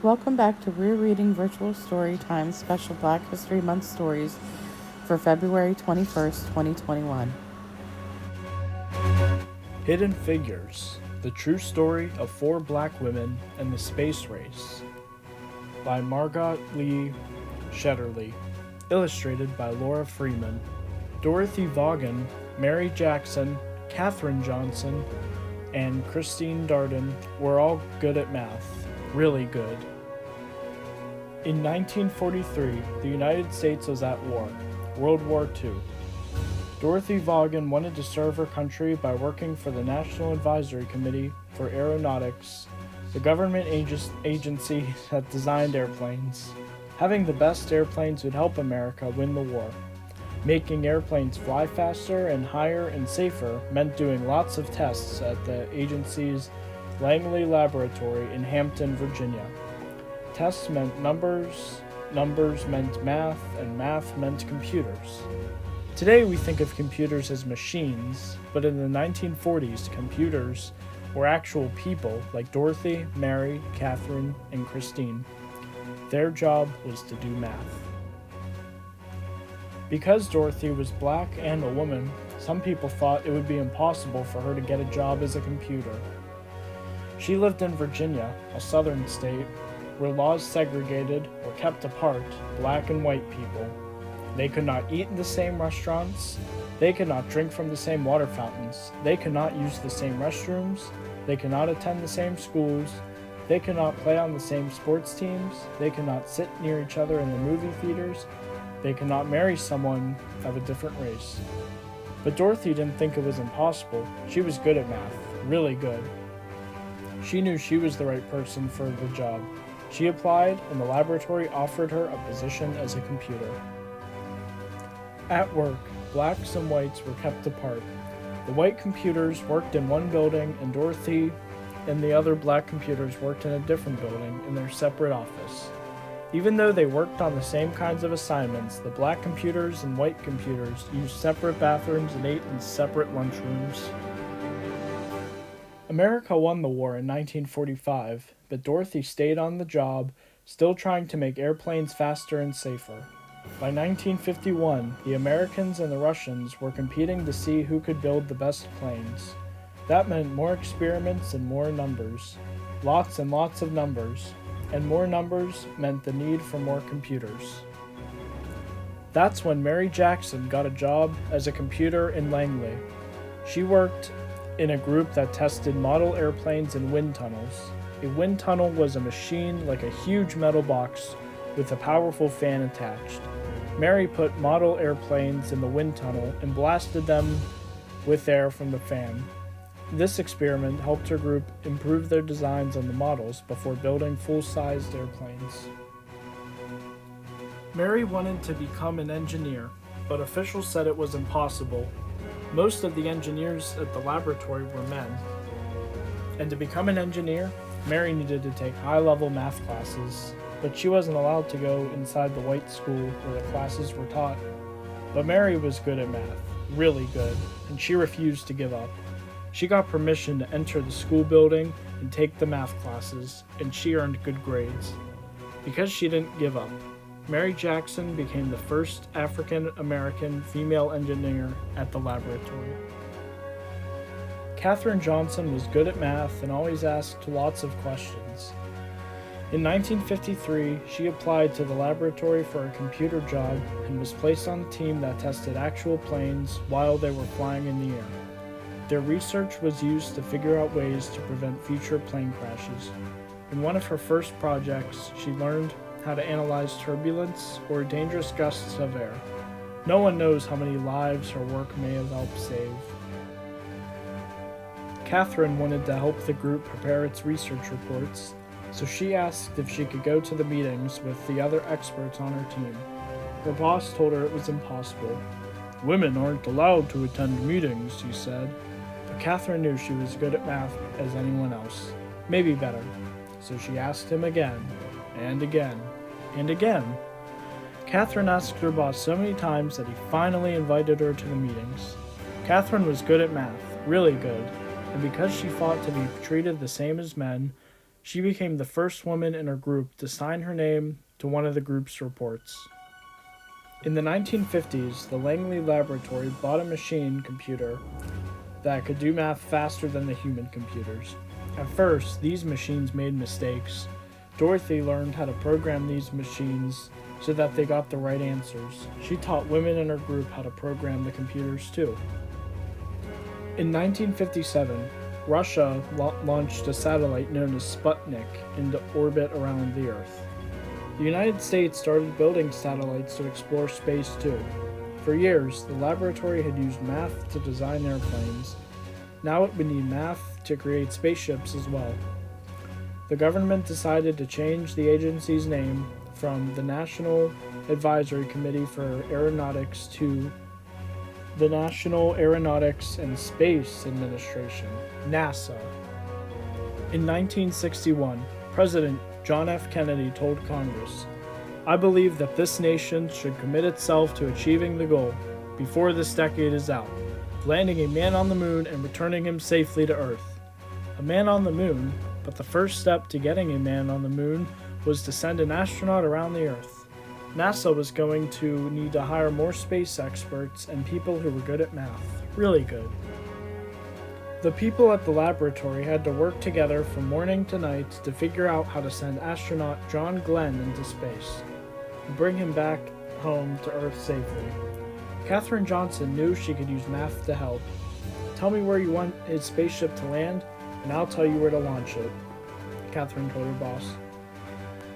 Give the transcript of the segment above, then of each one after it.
Welcome back to We're Reading Virtual Story Time Special Black History Month Stories for February 21st, 2021. Hidden Figures, The True Story of Four Black Women and the Space Race by Margot Shetterly, illustrated by Laura Freeman. Dorothy Vaughan, Mary Jackson, Katherine Johnson, and Christine Darden were all good at math, really good. In 1943, the United States was at war, World War II. Dorothy Vaughan wanted to serve her country by working for the National Advisory Committee for Aeronautics, the government agency that designed airplanes. Having the best airplanes would help America win the war. Making airplanes fly faster and higher and safer meant doing lots of tests at the agency's Langley Laboratory in Hampton, Virginia. Tests meant numbers, numbers meant math, and math meant computers. Today we think of computers as machines, but in the 1940s, computers were actual people like Dorothy, Mary, Katherine, and Christine. Their job was to do math. Because Dorothy was black and a woman, some people thought it would be impossible for her to get a job as a computer. She lived in Virginia, a southern state, where laws segregated or kept apart black and white people. They could not eat in the same restaurants, they could not drink from the same water fountains, they could not use the same restrooms, they could not attend the same schools, they could not play on the same sports teams, they could not sit near each other in the movie theaters, they could not marry someone of a different race. But Dorothy didn't think it was impossible. She was good at math, really good. She knew she was the right person for the job. She applied, and the laboratory offered her a position as a computer. At work, blacks and whites were kept apart. The white computers worked in one building, and Dorothy and the other black computers worked in a different building in their separate office. Even though they worked on the same kinds of assignments, the black computers and white computers used separate bathrooms and ate in separate lunchrooms. America won the war in 1945, but Dorothy stayed on the job, still trying to make airplanes faster and safer. By 1951, the Americans and the Russians were competing to see who could build the best planes. That meant more experiments and more numbers. Lots and lots of numbers. And more numbers meant the need for more computers. That's when Mary Jackson got a job as a computer in Langley. She worked in a group that tested model airplanes in wind tunnels. A wind tunnel was a machine like a huge metal box with a powerful fan attached. Mary put model airplanes in the wind tunnel and blasted them with air from the fan. This experiment helped her group improve their designs on the models before building full-sized airplanes. Mary wanted to become an engineer, but officials said it was impossible. Most of the engineers at the laboratory were men. And to become an engineer, Mary needed to take high-level math classes, but she wasn't allowed to go inside the white school where the classes were taught. But Mary was good at math, really good, and she refused to give up. She got permission to enter the school building and take the math classes, and she earned good grades. Because she didn't give up, Mary Jackson became the first African-American female engineer at the laboratory. Katherine Johnson was good at math and always asked lots of questions. In 1953, she applied to the laboratory for a computer job and was placed on the team that tested actual planes while they were flying in the air. Their research was used to figure out ways to prevent future plane crashes. In one of her first projects, she learned how to analyze turbulence or dangerous gusts of air. No one knows how many lives her work may have helped save. Katherine wanted to help the group prepare its research reports, so she asked if she could go to the meetings with the other experts on her team. Her boss told her it was impossible. "Women aren't allowed to attend meetings," he said. But Katherine knew she was good at math as anyone else, maybe better, so she asked him again, and again, and again. Katherine asked her boss so many times that he finally invited her to the meetings. Katherine was good at math, really good, and because she fought to be treated the same as men, She became the first woman in her group to sign her name to one of the group's reports. In the 1950s, the Langley Laboratory bought a machine computer that could do math faster than the human computers. At first, these machines made mistakes. Dorothy learned how to program these machines so that they got the right answers. She taught women in her group how to program the computers too. In 1957, Russia launched a satellite known as Sputnik into orbit around the Earth. The United States started building satellites to explore space too. For years, the laboratory had used math to design airplanes. Now it would need math to create spaceships as well. The government decided to change the agency's name from the National Advisory Committee for Aeronautics to the National Aeronautics and Space Administration, NASA. In 1961, President John F. Kennedy told Congress, "I believe that this nation should commit itself to achieving the goal, before this decade is out, landing a man on the moon and returning him safely to Earth." A man on the moon, but the first step to getting a man on the moon was to send an astronaut around the Earth. NASA was going to need to hire more space experts and people who were good at math. Really good. The people at the laboratory had to work together from morning to night to figure out how to send astronaut John Glenn into space and bring him back home to Earth safely. Katherine Johnson knew she could use math to help. "Tell me where you want his spaceship to land, and I'll tell you where to launch it," Katherine told her boss.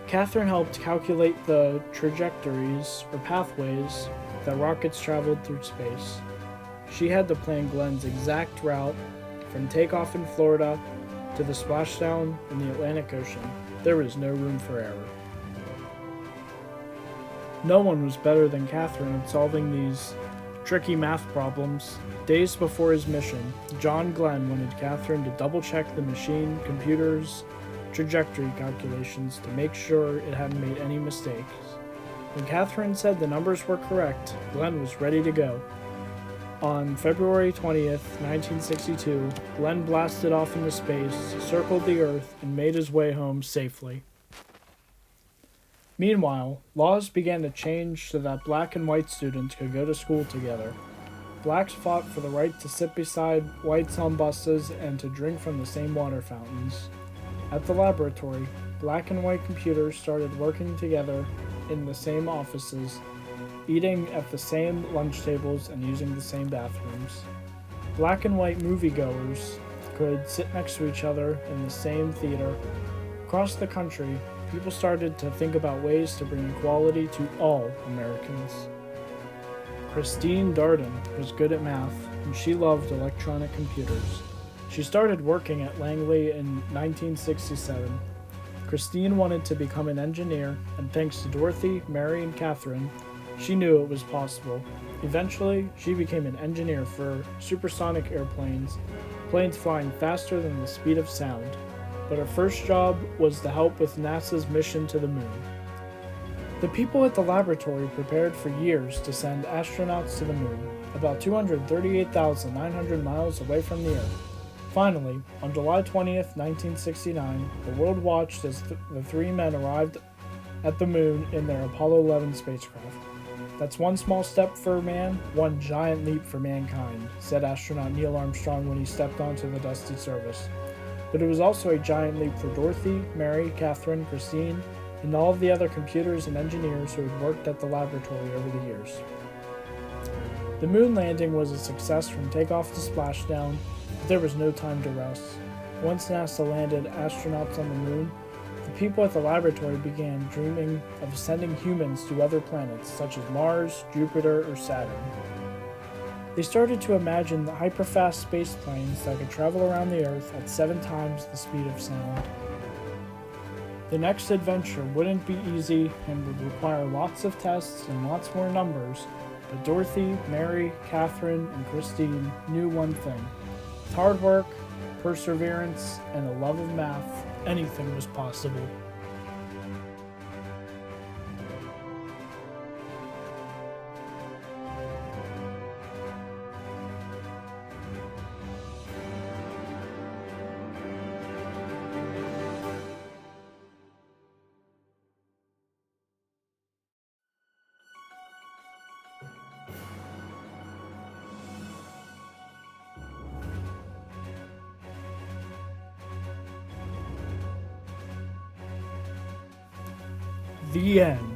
Katherine helped calculate the trajectories or pathways that rockets traveled through space. She had to plan Glenn's exact route from takeoff in Florida to the splashdown in the Atlantic Ocean. There was no room for error. No one was better than Katherine at solving these tricky math problems. Days before his mission, John Glenn wanted Katherine to double-check the machine computer's trajectory calculations to make sure it hadn't made any mistakes. When Katherine said the numbers were correct, Glenn was ready to go. On February 20th, 1962, Glenn blasted off into space, circled the Earth, and made his way home safely. Meanwhile, laws began to change so that black and white students could go to school together. Blacks fought for the right to sit beside whites on buses and to drink from the same water fountains. At the laboratory, black and white computers started working together in the same offices, eating at the same lunch tables and using the same bathrooms. Black and white moviegoers could sit next to each other in the same theater. Across the country, people started to think about ways to bring equality to all Americans. Christine Darden was good at math, and she loved electronic computers. She started working at Langley in 1967. Christine wanted to become an engineer, and thanks to Dorothy, Mary, and Katherine, she knew it was possible. Eventually, she became an engineer for supersonic airplanes, planes flying faster than the speed of sound. But her first job was to help with NASA's mission to the moon. The people at the laboratory prepared for years to send astronauts to the moon, about 238,900 miles away from the Earth. Finally, on July 20th, 1969, the world watched as the three men arrived at the moon in their Apollo 11 spacecraft. "That's one small step for man, one giant leap for mankind," said astronaut Neil Armstrong when he stepped onto the dusty surface. But it was also a giant leap for Dorothy, Mary, Katherine, Christine, and all of the other computers and engineers who had worked at the laboratory over the years. The moon landing was a success from takeoff to splashdown, but there was no time to rest. Once NASA landed astronauts on the moon, the people at the laboratory began dreaming of sending humans to other planets, such as Mars, Jupiter, or Saturn. They started to imagine the hyperfast space planes that could travel around the Earth at 7 times the speed of sound. The next adventure wouldn't be easy and would require lots of tests and lots more numbers, but Dorothy, Mary, Katherine, and Christine knew one thing. With hard work, perseverance, and a love of math, anything was possible. The end.